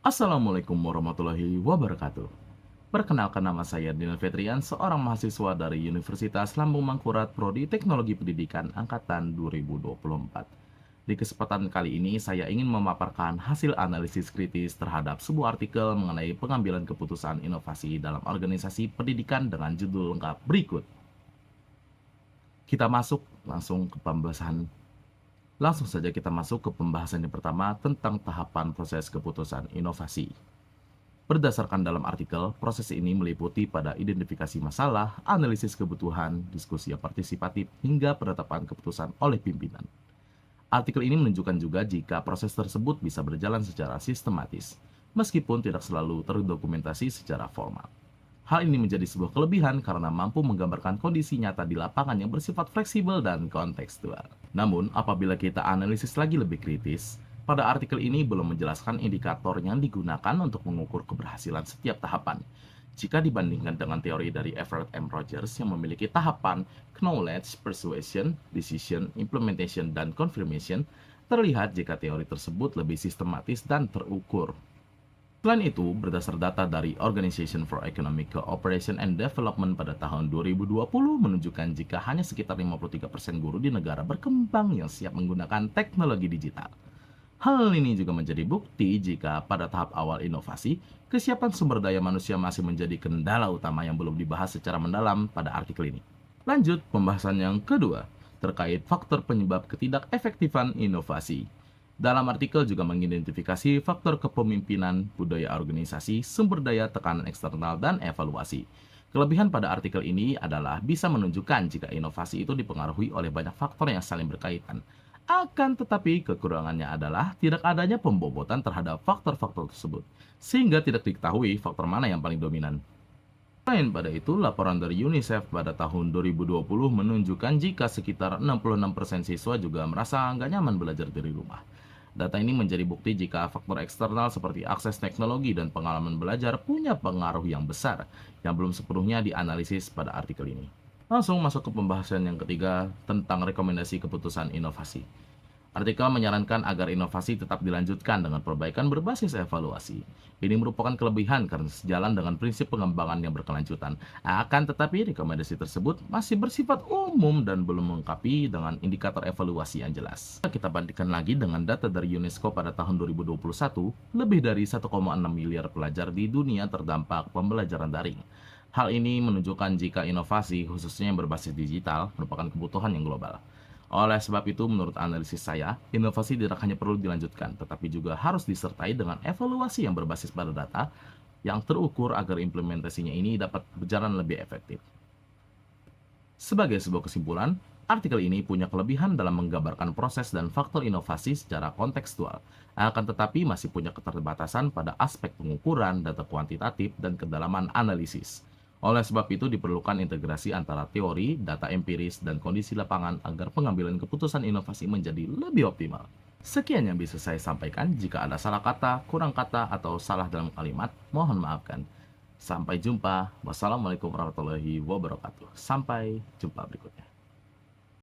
Assalamualaikum warahmatullahi wabarakatuh. Perkenalkan, nama saya Daniel Fetrian, seorang mahasiswa dari Universitas Lambung Mangkurat Prodi Teknologi Pendidikan Angkatan 2024. Di kesempatan kali ini saya ingin memaparkan hasil analisis kritis terhadap sebuah artikel mengenai pengambilan keputusan inovasi dalam organisasi pendidikan dengan judul lengkap berikut. Kita masuk langsung ke pembahasan Langsung saja kita masuk ke pembahasan yang pertama tentang tahapan proses keputusan inovasi. Berdasarkan dalam artikel, proses ini meliputi pada identifikasi masalah, analisis kebutuhan, diskusi yang partisipatif, hingga penetapan keputusan oleh pimpinan. Artikel ini menunjukkan juga jika proses tersebut bisa berjalan secara sistematis, meskipun tidak selalu terdokumentasi secara formal. Hal ini menjadi sebuah kelebihan karena mampu menggambarkan kondisi nyata di lapangan yang bersifat fleksibel dan kontekstual. Namun, apabila kita analisis lagi lebih kritis, pada artikel ini belum menjelaskan indikator yang digunakan untuk mengukur keberhasilan setiap tahapan. Jika dibandingkan dengan teori dari Everett M. Rogers yang memiliki tahapan knowledge, persuasion, decision, implementation, dan confirmation, terlihat jika teori tersebut lebih sistematis dan terukur. Selain itu, berdasar data dari Organization for Economic Cooperation and Development pada tahun 2020 menunjukkan jika hanya sekitar 53% guru di negara berkembang yang siap menggunakan teknologi digital. Hal ini juga menjadi bukti jika pada tahap awal inovasi, kesiapan sumber daya manusia masih menjadi kendala utama yang belum dibahas secara mendalam pada artikel ini. Lanjut, pembahasan yang kedua, terkait faktor penyebab ketidakefektifan inovasi. Dalam artikel juga mengidentifikasi faktor kepemimpinan, budaya organisasi, sumber daya, tekanan eksternal, dan evaluasi. Kelebihan pada artikel ini adalah bisa menunjukkan jika inovasi itu dipengaruhi oleh banyak faktor yang saling berkaitan. Akan tetapi kekurangannya adalah tidak adanya pembobotan terhadap faktor-faktor tersebut, sehingga tidak diketahui faktor mana yang paling dominan. Selain pada itu, laporan dari UNICEF pada tahun 2020 menunjukkan jika sekitar 66% siswa juga merasa nggak nyaman belajar dari rumah. Data ini menjadi bukti jika faktor eksternal seperti akses teknologi dan pengalaman belajar punya pengaruh yang besar yang belum sepenuhnya dianalisis pada artikel ini. Langsung masuk ke pembahasan yang ketiga tentang rekomendasi keputusan inovasi. Artikel menyarankan agar inovasi tetap dilanjutkan dengan perbaikan berbasis evaluasi. Ini merupakan kelebihan karena sejalan dengan prinsip pengembangan yang berkelanjutan. Akan tetapi, rekomendasi tersebut masih bersifat umum dan belum melengkapi dengan indikator evaluasi yang jelas. Kita bandingkan lagi dengan data dari UNESCO pada tahun 2021, lebih dari 1,6 miliar pelajar di dunia terdampak pembelajaran daring. Hal ini menunjukkan jika inovasi, khususnya yang berbasis digital, merupakan kebutuhan yang global. Oleh sebab itu, menurut analisis saya, inovasi tidak hanya perlu dilanjutkan, tetapi juga harus disertai dengan evaluasi yang berbasis pada data yang terukur agar implementasinya ini dapat berjalan lebih efektif. Sebagai sebuah kesimpulan, artikel ini punya kelebihan dalam menggambarkan proses dan faktor inovasi secara kontekstual, akan tetapi masih punya keterbatasan pada aspek pengukuran, data kuantitatif, dan kedalaman analisis. Oleh sebab itu diperlukan integrasi antara teori, data empiris, dan kondisi lapangan agar pengambilan keputusan inovasi menjadi lebih optimal. Sekian yang bisa saya sampaikan. Jika ada salah kata, kurang kata, atau salah dalam kalimat, mohon maafkan. Sampai jumpa. Wassalamualaikum warahmatullahi wabarakatuh. Sampai jumpa berikutnya.